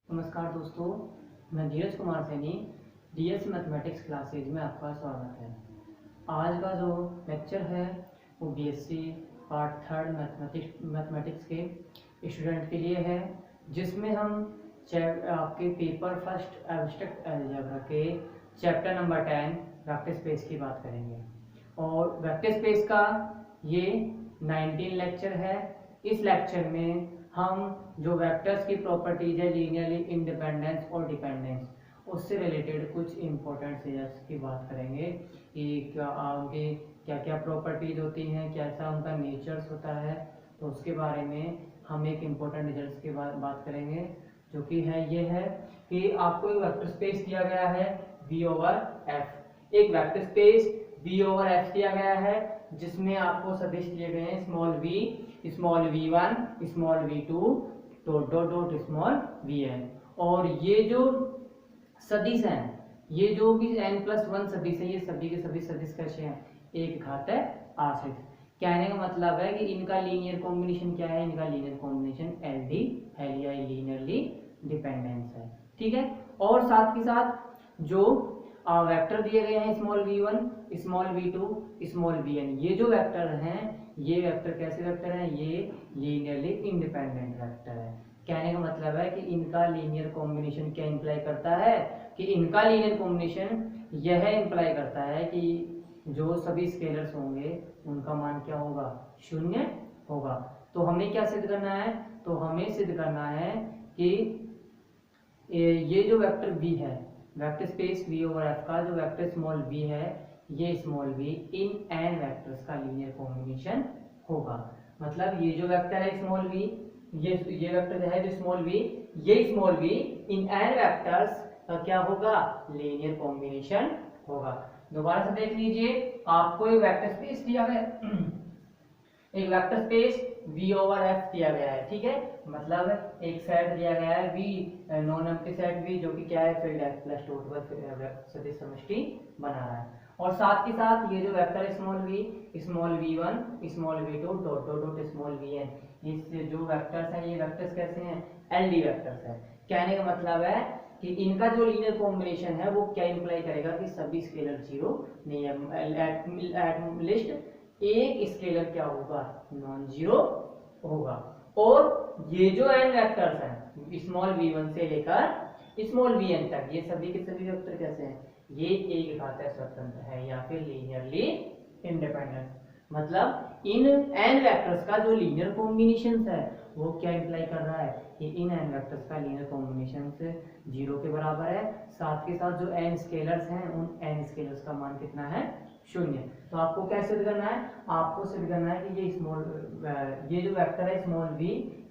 नमस्कार दोस्तों, मैं Dheeraj Kumar Saini DS mathematics classes में आपका स्वागत है। आज का जो लेक्चर है वो बीएससी पार्ट थर्ड मैथमेटिक्स के स्टूडेंट के लिए है, जिसमें हम आपके पेपर फर्स्ट एब्स्ट्रैक्ट अलजेब्रा के चैप्टर नंबर 10 वेक्टर स्पेस की बात करेंगे। और वेक्टर स्पेस का ये 19 लेक्चर है। इस लेक्चर में हम जो वेक्टर्स की प्रॉपर्टीज है, लीनियरली इंडिपेंडेंस और डिपेंडेंस, उससे रिलेटेड कुछ इंपॉर्टेंट चीज़ की बात करेंगे कि उनके क्या क्या प्रॉपर्टीज होती हैं, कैसा उनका नेचर्स होता है। तो उसके बारे में हम एक इम्पोर्टेंट रिजल्ट्स की बात करेंगे, जो कि है ये है कि आपको एक वेक्टर स्पेस दिया गया है V ओवर F। एक vector space V over F दिया गया है जिसमें आपको सदिश दिए गए हैं small v, small v1, small v2, dot dot dot small vn। और ये जो सदिश हैं, ये जो भी n+1 सदिश है, ये सभी के सभी सदिश कैसे हैं? एक घात है आश्रित। कहने का मतलब है कि इनका लीनियर कॉम्बिनेशन क्या है? इनका लीनियर कॉम्बिनेशन LD है या लीनियरली डिपेंडेंस है। ठीक है। और साथ के साथ जो वेक्टर दिए गए हैं small v1, small v2, small vn, ये जो वेक्टर हैं, ये वेक्टर कैसे वेक्टर हैं? ये लीनियरली इंडिपेंडेंट वेक्टर है। कहने का मतलब है कि इनका लीनियर कॉम्बिनेशन क्या इंप्लाई करता है? कि इनका लीनियर कॉम्बिनेशन यह इंप्लाई करता है कि जो सभी स्केलर्स होंगे उनका मान क्या होगा? शून्य होगा। तो हमें क्या सिद्ध करना है? तो हमें सिद्ध करना है कि ये जो वेक्टर v है, vector space V over F का जो वेक्टर स्मॉल v है, ये स्मॉल v इन n वेक्टर्स का लीनियर कॉम्बिनेशन होगा। मतलब ये जो वेक्टर है स्मॉल v, ये वेक्टर है जो स्मॉल v, ये स्मॉल v इन n वेक्टर्स का क्या होगा? लीनियर कॉम्बिनेशन होगा। दोबारा से देख लीजिए, आपको एक वेक्टर स्पेस दिया गया एक vector space V over F दिया गया है। ठीक है। मतलब एक सेट दिया गया है V, non empty set V, जो कि क्या है? फील्ड F प्लस डॉट पर सदिश समष्टि बना रहा है। और साथ के साथ ये जो वेक्टर है small v, small v1, small v2, dot dot dot small vn, ये जो वेक्टर्स हैं, ये वेक्टर्स कैसे हैं? LD वेक्टर्स है। कहने का मतलब है कि इनका जो लीनियर कॉम्बिनेशन है वो क्या इंप्लाई करेगा? कि सभी स्केलर जीरो नहीं है। एट लिस्ट एक स्केलर क्या होगा? नॉन जीरो होगा। और ये जो n वेक्टर्स हैं स्मॉल v1 से लेकर स्मॉल vn तक, ये सभी के सभी वेक्टर कैसे हैं? ये एक घातीय स्वतंत्र है या फिर लीनियरली इंडिपेंडेंट। मतलब इन n वेक्टर्स का जो लीनियर कॉम्बिनेशन है वो क्या इंप्लाई कर रहा है? कि इन n वेक्टर्स का लीनियर कॉम्बिनेशन से 0 के बराबर है। साथ के साथ जो n स्केलर्स हैं, उन n स्केलर्स का मान कितना है? शून्य। तो आपको क्या सिद्ध करना है? आपको सिद्ध करना है कि ये जो वेक्टर है स्मॉल v,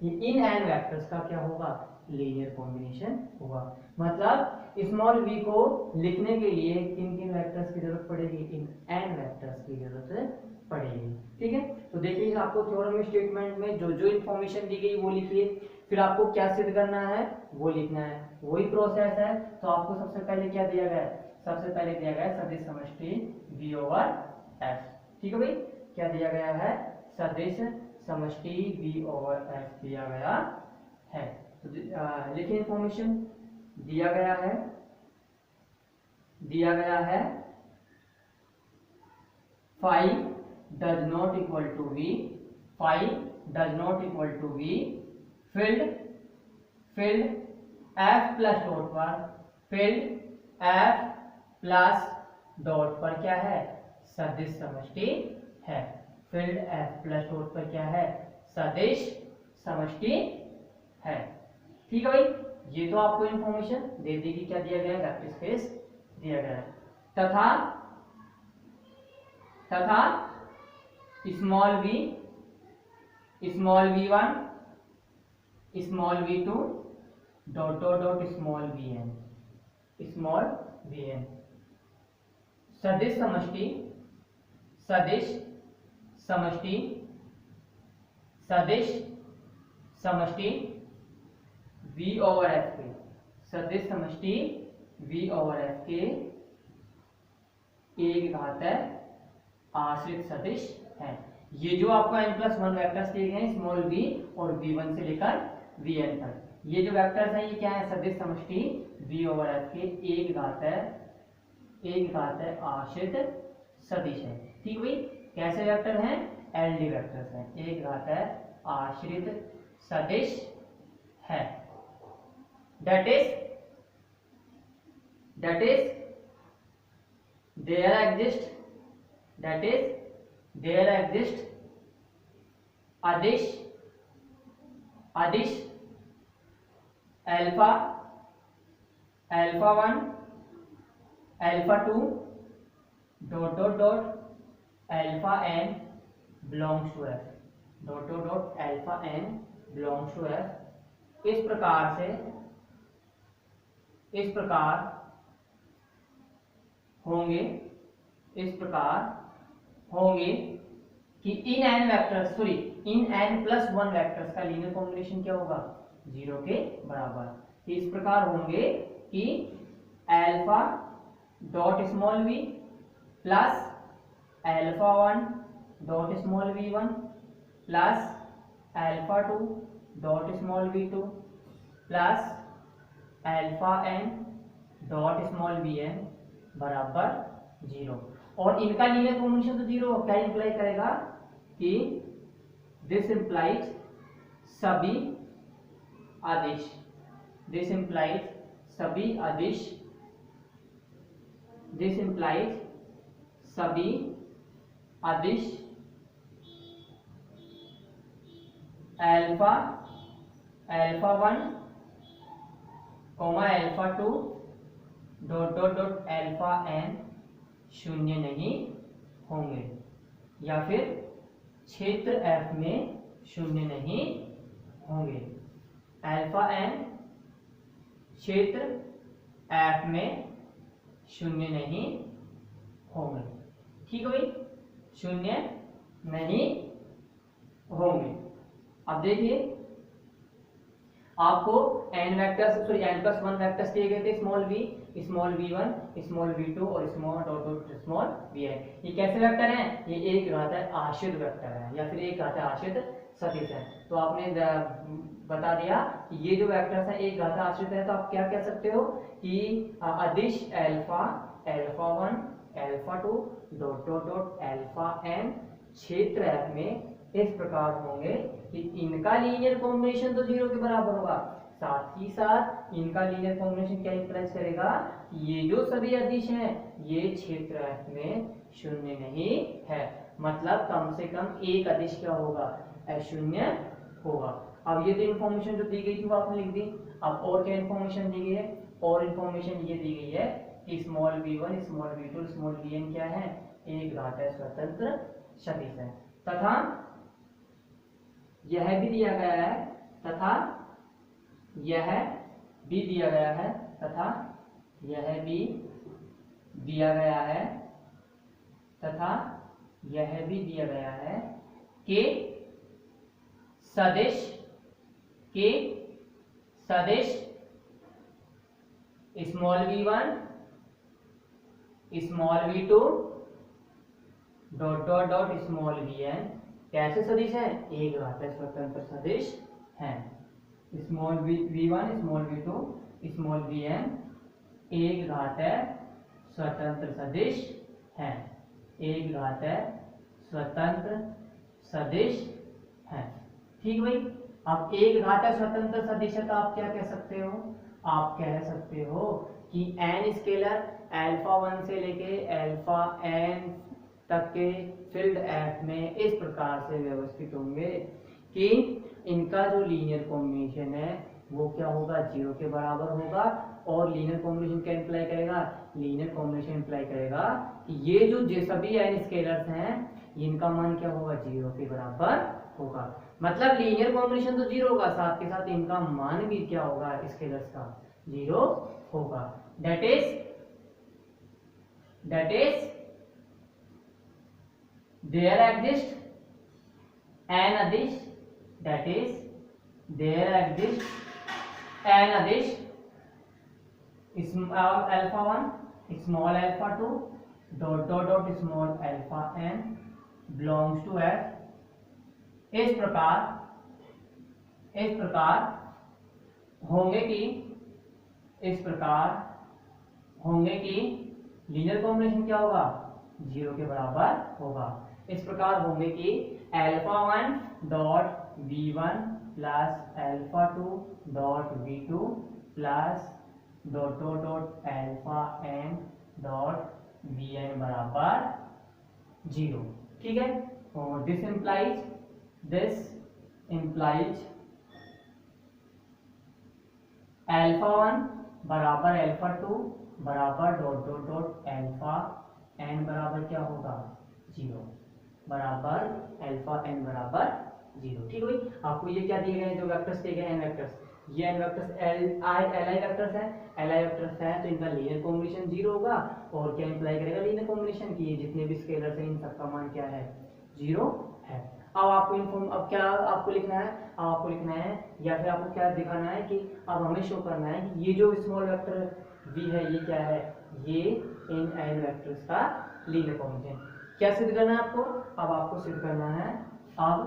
ये इन n वेक्टर्स का क्या होगा? लीनियर कॉम्बिनेशन होगा। मतलब स्मॉल v को लिखने के लिए किन किन वेक्टर्स की जरूरत पड़ेगी? इन n वेक्टर्स की जरूरत पड़ेगी। ठीक है। तो देखिए, आपको थ्योरम स्टेटमेंट में जो जो इंफॉर्मेशन दी गई वो लिखिए, फिर आपको क्या सिद्ध करना है वो लिखना है। वही प्रोसेस है। तो आपको सबसे पहले क्या दिया गया है? सबसे पहले दिया गया है सदिश समष्टि V ओवर F। ठीक है भाई, क्या दिया गया है? सदिश समष्टि V ओवर F दिया गया है। तो लिखिए इंफॉर्मेशन दिया गया है 5 does not equal to V, 5 does not equal to V, filled F plus dot पर, filled F plus डॉट पर क्या है? सदिश समष्टि है। filled F plus डॉट पर क्या है? सदिश समष्टि है। ठीक है भाई, ये तो आपको इंफॉर्मेशन दे दी कि क्या दिया गया है? वेक्टर स्पेस दिया गया है। तथा small v, small v1, small v2, dot dot dot small vn, small vn, सदिश समष्टि V ओवर F के, सदिश समष्टि V ओवर F के एक घातीय आश्रित सदिश है। ये जो आपको n+1 वेक्टर्स दिए गए हैं स्मॉल v और v1 से लेकर vn तक, ये जो वेक्टर्स हैं ये क्या है, सदिश समष्टि V ओवर F के एक घात है आश्रित सदिश है। ठीक भाई, कैसे वेक्टर हैं, एलडी वेक्टर्स हैं, एक घात है आश्रित सदिश है। दैट इज there exist अदिश alpha 1 alpha 2 alpha n belongs to f alpha n belongs to f। इस प्रकार होंगे कि इन n प्लस 1 वेक्टर्स का लीनियर कॉम्बिनेशन क्या होगा, 0 के बराबर। इस प्रकार होंगे कि alpha dot small v plus alpha 1 dot small v1 plus alpha 2 dot small v2 plus alpha n dot small vn बराबर 0। और इनका लीनियर कॉम्बिनेशन तो 0 क्या इंप्लाई करेगा कि दिस इंप्लाइज सभी अदिश अल्फा 1 अल्फा 2 अल्फा n शून्य नहीं होंगे, या फिर क्षेत्र F में शून्य नहीं होंगे। अल्फा n क्षेत्र F में शून्य नहीं होंगे। ठीक है भाई, शून्य नहीं होंगे। अब देखिए आपको n प्लस 1 वेक्टर्स दिए गए थे, स्मॉल v1, स्मॉल v2 और स्मॉल vn। ये कैसे वेक्टर हैं, ये एक घात है आश्रित वेक्टर है या फिर एक घात है आश्रित सदिश है। तो आपने बता दिया ये जो वेक्टर्स हैं एक घात आश्रित है, तो आप क्या कह सकते हो कि अदिश अल्फा 1 अल्फा 2 अल्फा n क्षेत्र F में इस प्रकार होंगे कि इनका लीनियर कॉम्बिनेशन तो 0 के बराबर होगा, साथ ही साथ इनका लीनियर कॉम्बिनेशन क्या इंप्लाइज करेगा, ये जो सभी अदिश हैं ये क्षेत्र F में शून्य नहीं है। मतलब कम से कम एक अदिश क्या होगा, अशून्य होगा। अब ये तो इन्फॉर्मेशन जो दी गई थी वो आपने लिख दी। अब और क्या इन्फॉर्मेशन दी गई है, और इन्फॉर्मेशन ये दी गई है कि small v1 small v2 small vn क्या है, एक घात है स्वतंत्र सदिश है। तथा यह भी दिया गया है तथा यह भी दिया गया है तथा यह भी दिया गया है तथा यह भी दिया गया है कि सदिश small v1 small v2 small vn कैसे सदिश है, एक घात है स्वतंत्र सदिश है। Small v1 small v2 small vn एक घात है स्वतंत्र सदिश है, एक घात है स्वतंत्र सदिश है। ठीक भाई, अब एक घात है स्वतंत्र सदिश है तो आप क्या कह सकते हो, आप कह सकते हो कि n स्केलर अल्फा 1 से लेके अल्फा n तक के फील्ड F में इस प्रकार से व्यवस्थित होंगे कि इनका जो लीनियर कॉम्बिनेशन है वो क्या होगा, 0 के बराबर होगा। और लीनियर कॉम्बिनेशन क्या इंप्लाई करेगा, लीनियर कॉम्बिनेशन इंप्लाई करेगा कि ये जो सभी n स्केलर्स हैं इनका मान क्या होगा, 0 के बराबर होगा। मतलब लीनियर कॉम्बिनेशन तो 0 होगा, साथ के साथ इनका मान भी क्या होगा, स्केलर्स का 0 होगा। That is there exists an adish, that is there exists an adish small alpha 1 small alpha 2 small alpha n belongs to F। इस प्रकार होंगे कि इस प्रकार होंगे कि लीनियर कॉम्बिनेशन क्या होगा, 0 के बराबर होगा। इस प्रकार होंगे कि alpha 1 dot v1 plus alpha 2 dot v2 plus dot dot dot alpha n dot vn बराबर 0। ठीक है, और दिस इंप्लाइज अल्फा 1 बराबर अल्फा 2 बराबर dot dot dot alpha n बराबर क्या होगा, 0 बराबर अल्फा n बराबर 0। ठीक है भाई, आपको ये क्या दिए गए हैं, जो वेक्टर्स दिए गए हैं, n वेक्टर्स, ये n वेक्टर्स li वेक्टर्स है, li वेक्टर्स है तो इनका लीनियर कॉम्बिनेशन 0 होगा। और क्या इंप्लाई करेगा लीनियर कॉम्बिनेशन की, जितने भी स्केलर्स हैं इन सबका मान क्या है, 0 है। अब आपको अब क्या आपको लिखना है, आपको लिखना है या फिर आपको क्या दिखाना है कि अब हमें शो करना है कि ये जो स्मॉल वेक्टर v है ये क्या है, ये इन n वेक्टर्स का लीनियर कॉम्बिनेशन। क्या सिद्ध करना है आपको, अब आपको सिद्ध करना है, अब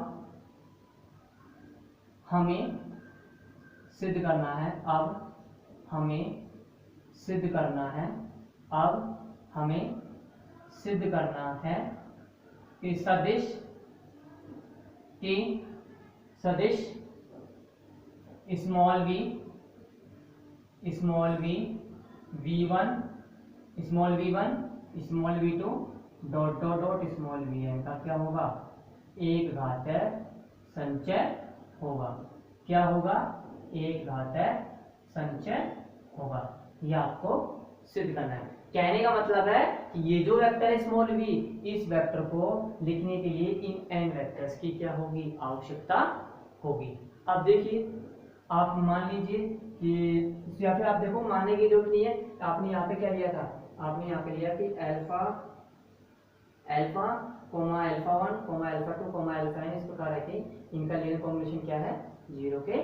हमें सिद्ध करना है, अब हमें सिद्ध करना है, अब हमें सिद्ध करना है कि सदिश small v v1 small v2 dot dot dot small vn का क्या होगा, एक घातीय संचय होगा। क्या होगा, एक घातीय संचय होगा। ये आपको सिद्ध करना है। कहने का मतलब है कि ये जो वेक्टर है स्मॉल v, इस वेक्टर को लिखने के लिए इन n वेक्टर्स की क्या होगी, आवश्यकता होगी। अब देखिए, आप मान लीजिए कि या फिर आप देखो मानने की जरूरत नहीं है, आपने यहाँ पे क्या लिया था, आपने यहाँ पे लिया कि alpha comma alpha 1 comma alpha 2 comma alpha n, इस प्रकार है कि इनका लीनियर कॉम्बिनेशन क्या है, 0 के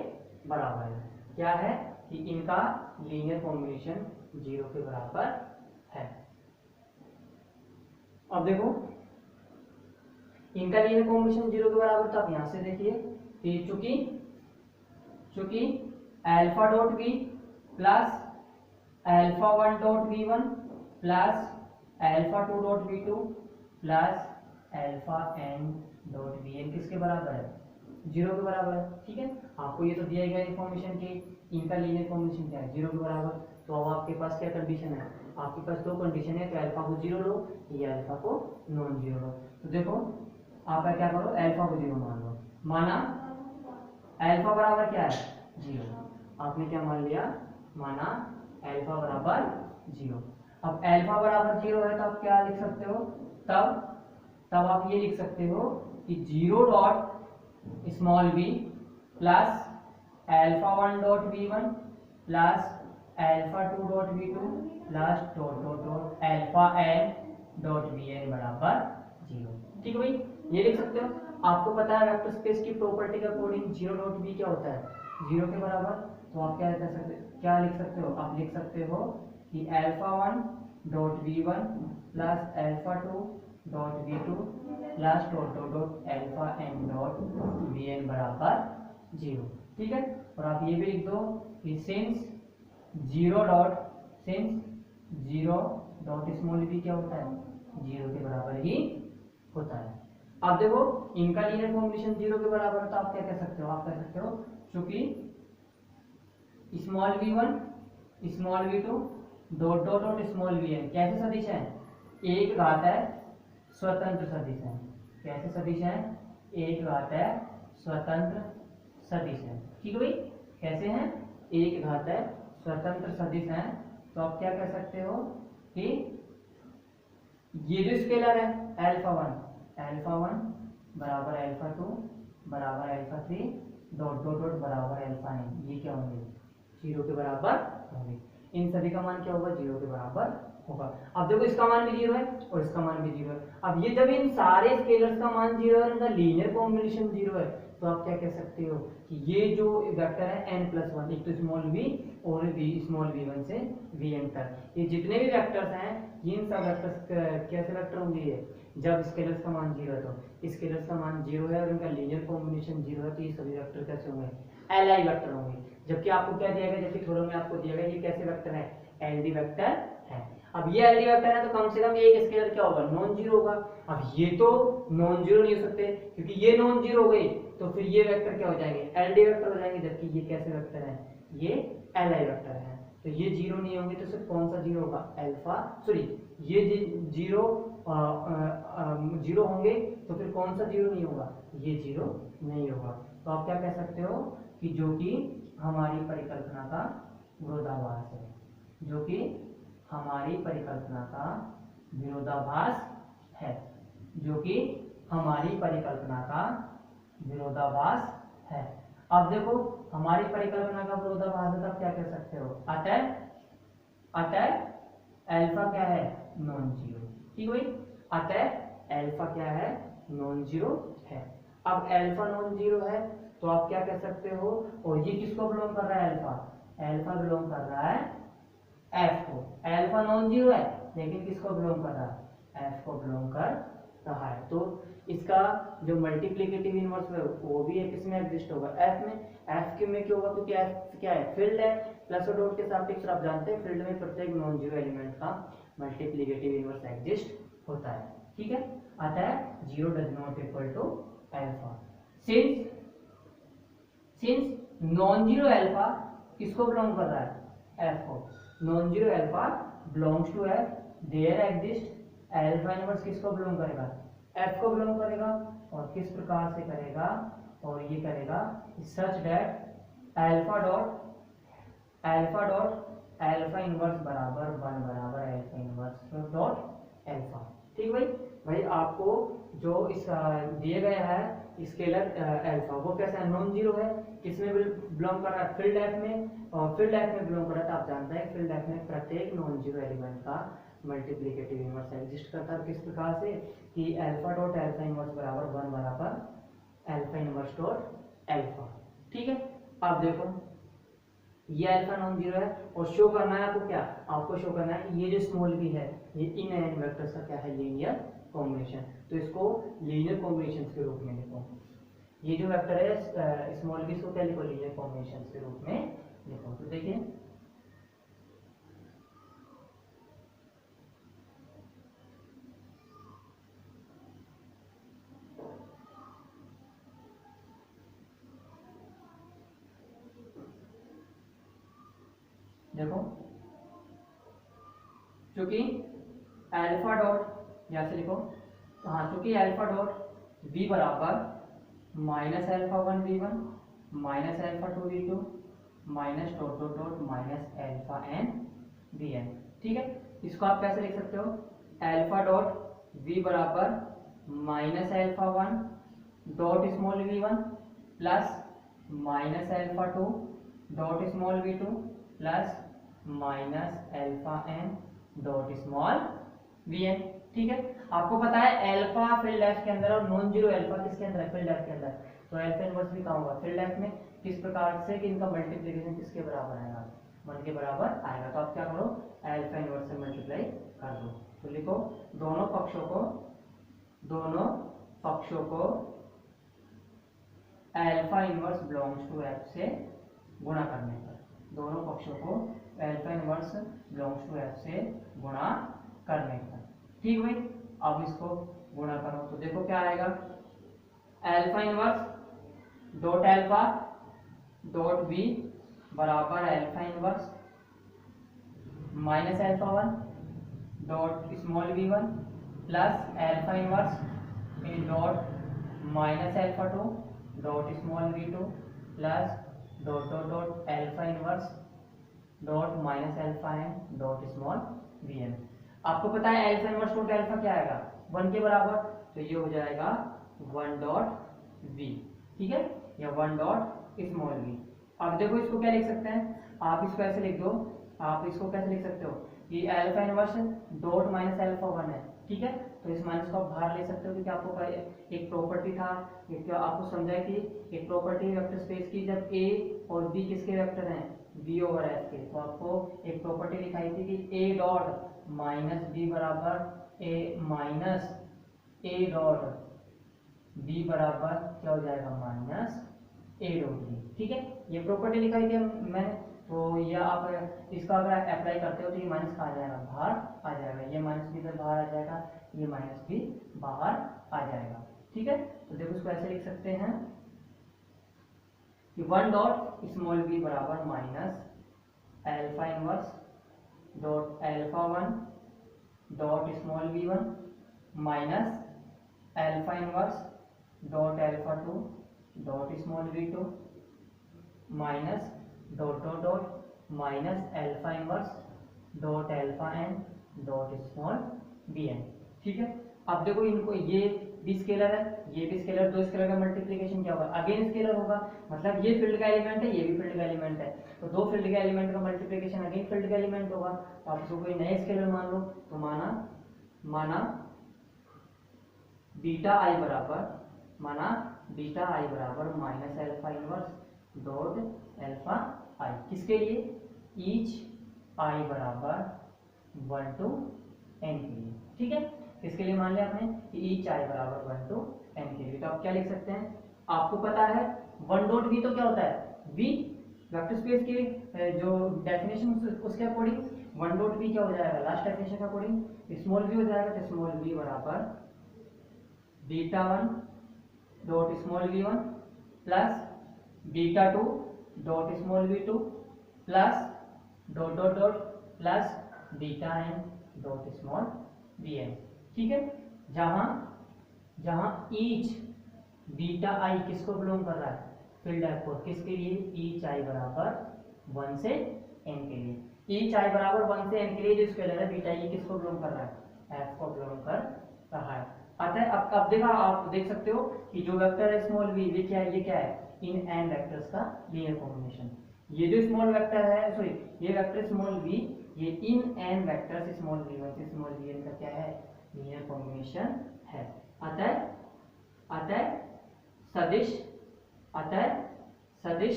बराबर है। क्या है कि इनका लीनियर कॉम्बिनेशन 0 के बराबर है। अब देखो इनका लीनियर कॉम्बिनेशन 0 के बराबर, तो आप यहां से देखिए कि चूंकि alpha dot v plus alpha 1 dot v1 plus alpha 2 dot v2 plus alpha n dot vn किसके बराबर है, 0 के बराबर है। ठीक है, आपको ये तो दिया गया इन्फॉर्मेशन कि इनका लीनियर कॉम्बिनेशन क्या है, 0 के बराबर। तो अब आपके पास क्या कंडीशन है, आपके पास दो कंडीशन है, तो अल्फा को 0 लो या अल्फा को नॉन 0 लो। तो देखो आप क्या करो, अल्फा को 0 मान लो, माना अल्फा बराबर क्या है, 0। आपने क्या मान लिया, माना अल्फा बराबर 0। अब अल्फा बराबर 0 है तो आप क्या लिख सकते हो, तब आप ये लिख सकते हो कि 0 dot small v plus alpha 1 dot v1 plus alpha 2 dot v2 plus dot dot dot alpha n dot vn बराबर 0। ठीक है भाई, ये लिख सकते हो। आपको पता है वेक्टर स्पेस की प्रॉपर्टी के अकॉर्डिंग 0 डॉट v क्या होता है, 0 के बराबर। तो आप क्या लिख सकते हो, आप लिख सकते हो कि alpha 1 dot v1 plus alpha 2 dot v2 plus dot dot dot alpha n dot vn बराबर 0। ठीक है, और आप ये भी लिख दो कि सिंस 0 डॉट स्मॉल v क्या होता है, 0 के बराबर ही होता है। अब देखो इनका लीनियर कॉम्बिनेशन 0 के बराबर है, तो आप क्या कह सकते हो, आप कह सकते हो चूंकि small v1 small v2 dot dot dot small vn कैसे सदिश है, एक घातीय स्वतंत्र सदिश है। कैसे सदिश है, एक घातीय स्वतंत्र सदिश है। ठीक है भाई, कैसे हैं, एक घातीय स्वतंत्र सदिश है। तो आप क्या कह सकते हो कि ये जो स्केलर है अल्फा 1 बराबर अल्फा 2 बराबर अल्फा 3 डॉट डॉट डॉट बराबर अल्फा n, ये क्या होंगे, 0 के बराबर होंगे। इन सभी का मान क्या होगा, 0 के बराबर होगा। अब देखो इसका मान भी 0 है और इसका मान भी 0 है। अब ये जब इन सारे स्केलर्स का मान 0 है और इनका लीनियर कॉम्बिनेशन 0 है, तो आप क्या कह सकते हो कि ये जो वेक्टर है n+1, एक तो स्मॉल v और स्मॉल v1 से vn तक, ये जितने भी वेक्टर्स हैं इन सब वेक्टर्स कैसे वेक्टर होंगे, ये जब स्केलर्स का मान 0 है, तो स्केलर्स का मान 0 है और इनका लीनियर कॉम्बिनेशन 0 है, तो ये सभी वेक्टर कैसे होंगे, li वेक्टर होंगे। जबकि आपको क्या दिया गया, जबकि थोड़े में आपको दिया गया ये कैसे वेक्टर है, एलडी वेक्टर है। अब ये एलडी वेक्टर है तो कम से कम एक स्केलर क्या होगा, नॉन जीरो होगा। अब ये तो नॉन जीरो नहीं हो सकते, क्योंकि ये नॉन जीरो हो गई तो फिर ये वेक्टर क्या हो जाएंगे, एलडी वेक्टर हो जाएंगे, जबकि ये कैसे वेक्टर है, ये एलआई वेक्टर है। तो ये जीरो नहीं होंगे तो सिर्फ कौन सा जीरो होगा, अल्फा, सॉरी ये जीरो जीरो होंगे तो फिर कौन सा जीरो नहीं होगा, ये जीरो नहीं होगा। तो आप क्या कह सकते हो कि जो कि हमारी परिकल्पना का विरोधाभास है, जो कि हमारी परिकल्पना का विरोधाभास है, जो कि हमारी परिकल्पना का विरोधाभास है। अब देखो हमारी परिकल्पना का विरोधाभास है, तब क्या कह सकते हो, अतः अल्फा क्या है, नॉन जीरो। ठीक भाई, अतः अल्फा क्या है, नॉन जीरो है। अब अल्फा नॉन जीरो है तो आप क्या कह सकते हो, और ये किसको बिलोंग कर रहा है, अल्फा, अल्फा बिलोंग कर रहा है एफ को। अल्फा नॉन जीरो है लेकिन किसको बिलोंग कर रहा है, एफ को बिलोंग कर रहा है। तो इसका जो मल्टीप्लिकेटिव इनवर्स है वो भी एक इसमें एग्जिस्ट होगा, एफ में। एफ के में क्यों होगा, क्योंकि एफ क्या है, फील्ड है, प्लस और डॉट के सापेक्ष आप जानते हैं फील्ड में प्रत्येक नॉन जीरो एलिमेंट का मल्टीप्लिकेटिव इनवर्स एग्जिस्ट होता है। ठीक है, अतः zero does not equal to alpha. Since non zero alpha किसको बिलोंग कर रहा है, एफ को, non zero alpha belongs to f, there exist alpha inverse किसको बिलोंग करेगा, एफ को बिलोंग करेगा। और किस प्रकार से करेगा, और ये करेगा such that alpha dot alpha inverse बराबर 1 बराबर अल्फा इनवर्स डॉट अल्फा। ठीक भाई आपको जो इस दिए गया है स्केलर अल्फा वो कैसा है, नॉन जीरो है, किसमें बिलोंग कर रहा है, फील्ड एफ में, और फील्ड एफ में बिलोंग कर रहा है। तो आप जानते हैं फील्ड एफ में प्रत्येक नॉन जीरो एलिमेंट का मल्टीप्लिकेटिव इनवर्स एग्जिस्ट करता है। किस प्रकार से कि अल्फा डॉट अल्फा इनवर्स बराबर 1 बराबर अल्फा इनवर्स डॉट अल्फा। ठीक है, अब देखो ये अल्फा नॉन जीरो है और शो करना है आपको क्या, आपको शो करना है ये जो स्मॉल भी है ये इन एन वेक्टर्स का क्या है, लीनियर कॉम्बिनेशन। तो इसको लीनियर कॉम्बिनेशन के रूप में लिखो, ये जो वेक्टर है स्मॉल भी इसको क्या लिखो, लीनियर कॉम्बिनेशन के रूप में लिखो। तो देखिए देखो चूंकि अल्फा डॉट यहाँ से लिखो, हाँ चूंकि अल्फा डॉट वी बराबर minus alpha 1 v1 minus alpha 2 v2 minus dot dot dot minus alpha n vn। ठीक है, इसको आप कैसे लिख सकते हो, अल्फा डॉट वी बराबर minus alpha 1 dot small v1 plus minus alpha 2 dot small v2 plus minus alpha n dot small vn। ठीक है, आपको पता है अल्फा फील्ड एफ के अंदर और नॉन जीरो अल्फा किसके अंदर है, फील्ड एफ के अंदर। तो अल्फा इनवर्स भी कहाँ होगा, फील्ड एफ में। किस प्रकार से कि इनका मल्टीप्लिकेशन किसके बराबर आएगा, 1 के बराबर आएगा। तो आप क्या करो, अल्फा इनवर्स से मल्टीप्लाई कर दो। तो लिखो दोनों पक्षों को alpha inverse belongs to f से गुणा करने पर, दोनों पक्षों को alpha inverse belongs to f से गुणा करने पर। ठीक भाई, अब इसको गुणा करो तो देखो क्या आएगा, alpha inverse dot alpha dot B बराबर alpha inverse minus alpha 1 dot small v1 plus alpha inverse dot minus alpha 2 dot small v2 plus dot dot dot alpha inverse dot minus alpha n dot small vn। आपको पता है alpha inverse dot alpha क्या आएगा, 1 के बराबर, तो ये हो जाएगा 1 डॉट v। ठीक है, या 1 डॉट स्मॉल v। अब देखो इसको क्या लिख सकते हैं, आप इसको ऐसे लिख दो, आप इसको कैसे लिख सकते हो कि alpha inverse dot minus alpha 1 है। ठीक है, तो इस माइनस को आप बाहर ले सकते हो क्योंकि आपको एक प्रॉपर्टी था, एक आपको समझा कि एक प्रॉपर्टी वेक्टर स्पेस की जब a और b किसके वेक्टर हैं, b ओवर f के, तो आपको एक प्रॉपर्टी दिखाई थी कि a डॉट माइनस b बराबर a minus a dot b बराबर क्या हो जाएगा, माइनस ए डॉट बी। ठीक है, ये प्रॉपर्टी लिखाई थी मैंने, तो ये आप इसका अगर अप्लाई करते हो तो ये माइनस आ जाएगा, बाहर आ जाएगा, ये माइनस भी इधर बाहर आ जाएगा, ये माइनस भी बाहर आ जाएगा। ठीक है, तो देखो इसको ऐसे लिख सकते हैं कि वन डॉट स्मॉल बी बराबर minus alpha inverse dot alpha one dot small b one minus alpha inverse dot alpha two dot small b two minus dot dot dot minus alpha inverse dot alpha n dot small b n. ठीक है, अब देखो इनको, ये भी scalar है, ये भी स्केलर, दो स्केलर का मल्टीप्लिकेशन क्या होगा, अगेन स्केलर होगा, मतलब ये फील्ड का एलिमेंट है, ये भी फील्ड का एलिमेंट है, तो दो फील्ड के एलिमेंट का मल्टीप्लिकेशन अगेन फील्ड का एलिमेंट होगा। तो आप इसको कोई नए स्केलर मान लो, तो माना बीटा आई बराबर minus alpha inverse dot alpha I, किसके लिए, ईच आई बराबर 1 to n के लिए। ठीक है, किसके लिए मान लिया आपने कि ईच आई बराबर 1 to n के लिए। तो आप क्या लिख सकते हैं, आपको पता है वन डॉट वी तो क्या होता है, वी वेक्टर स्पेस की जो डेफिनेशन उसके अकॉर्डिंग वन डॉट वी क्या हो जाएगा, लास्ट डेफिनेशन के अकॉर्डिंग स्मॉल वी हो जाएगा, तो स्मॉल वी बराबर beta one dot small v one plus beta two dot small v two plus dot dot dot plus beta n dot small b n. ठीक है, जहां each beta आई किसको belong कर रहा है, फील्ड एफ को, किसके लिए, ईच आई बराबर 1 से n के लिए, ईच आई बराबर 1 से n के लिए जो स्केलर है बीटा ये किसको बिलोंग कर रहा है, एफ को बिलोंग कर रहा है। अतः अब देखा, आप देख सकते हो कि जो वेक्टर है स्मॉल वी, ये क्या है, ये क्या है, इन एन वेक्टर्स का लीनियर कॉम्बिनेशन। ये जो स्मॉल वेक्टर है, सॉरी ये वेक्टर स्मॉल वी, ये इन n vectors small v one से स्मॉल वी एन का क्या है, लीनियर कॉम्बिनेशन है। अतः सदिश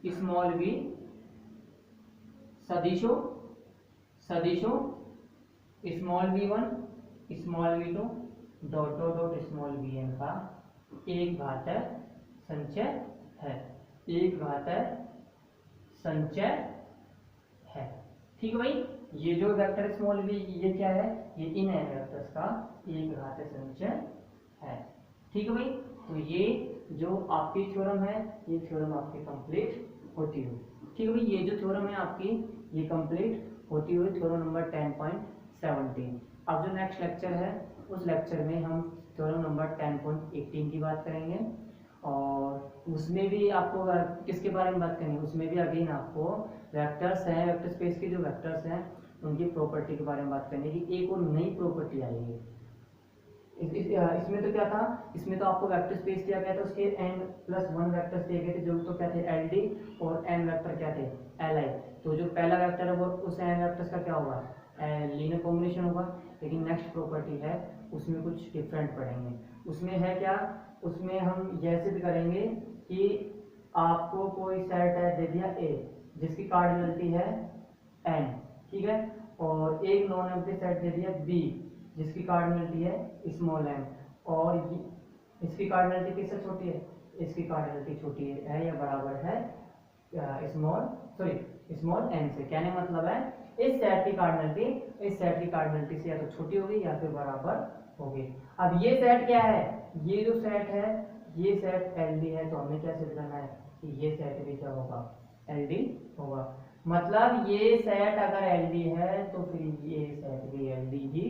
स्मॉल वी सदिशो small v one small v two dot dot dot small v n का एक घातक संचय है, एक घातक संचय है। ठीक है भाई, ये जो वेक्टर स्मॉल वी ये क्या है, ये इन एन वेक्टर्स का एक घातक संचय है। ठीक है भाई, तो ये जो आपकी थ्योरम है, ये थ्योरम आपकी कंप्लीट होती हुई। ठीक है भाई, ये जो थ्योरम है आपकी ये कंप्लीट होती हुई थ्योरम नंबर 10.17। अब जो नेक्स्ट लेक्चर है उस लेक्चर में हम थ्योरम नंबर 10.18 की बात करेंगे, और उसमें भी आपको किसके बारे में बात करेंगे, उसमें भी अगेन आपको वेक्टर्स हैं, वेक्टर स्पेस के जो वेक्टर्स हैं उनकी प्रॉपर्टी के बारे में बात करने की एक और नई प्रॉपर्टी आएगी। इसमें तो क्या था, इसमें तो आपको वेक्टर स्पेस दिया गया था, उसके n+1 वेक्टर्स दिए गए थे, जो तो क्या थे, LD, और n वेक्टर क्या थे, Li। तो जो पहला वेक्टर है वो उस n वेक्टर्स का क्या होगा, लीनियर कॉम्बिनेशन होगा। लेकिन नेक्स्ट प्रॉपर्टी है उसमें कुछ डिफरेंट पढ़ेंगे। उसमें है क्या, उसमें हम यह सिद्ध करेंगे कि आपको कोई सेट है दे दिया A जिसकी कार्डिनलिटी है n, ठीक है, और एक नॉन एम्प्टी सेट दे दिया B जिसकी कार्डिनलिटी है स्मॉल n, और इसकी कार्डिनलिटी किससे छोटी है, इसकी कार्डिनलिटी छोटी है या बराबर है स्मॉल n से। कहने मतलब है इस सेट की कार्डिनलिटी से या तो छोटी होगी या फिर बराबर होगी। अब ये सेट क्या है, ये जो सेट है ये सेट LD है, तो हमें क्या सिद्ध करना है कि ये सेट भी क्या होगा, LD होगा। मतलब ये सेट अगर LD है तो फिर ये सेट भी LD ही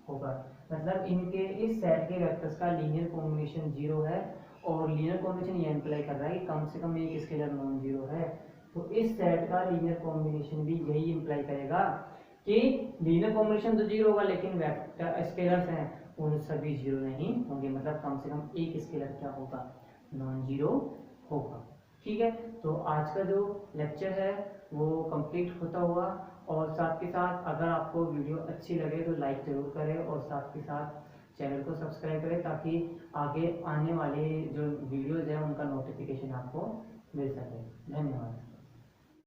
होगा। मतलब इनके इस सेट के वेक्टर्स का लीनियर कॉम्बिनेशन 0 है, और लीनियर कॉम्बिनेशन ये इंप्लाई कर रहा है कि कम से कम एक स्केलर नॉन जीरो है। तो इस सेट का लीनियर कॉम्बिनेशन भी यही इंप्लाई करेगा कि लीनियर कॉम्बिनेशन तो 0 होगा, लेकिन वेक्टर स्केलर्स हैं उन सभी 0 नहीं होंगे, मतलब कम से कम एक स्केलर क्या होगा, नॉन जीरो होगा। ठीक है, तो आज का जो लेक्चर है वो कंप्लीट होता हुआ, और साथ के साथ अगर आपको वीडियो अच्छी लगे तो लाइक जरूर करें, और साथ के साथ चैनल को सब्सक्राइब करें ताकि आगे आने वाले जो वीडियोज़ हैं उनका नोटिफिकेशन आपको मिल सके। धन्यवाद।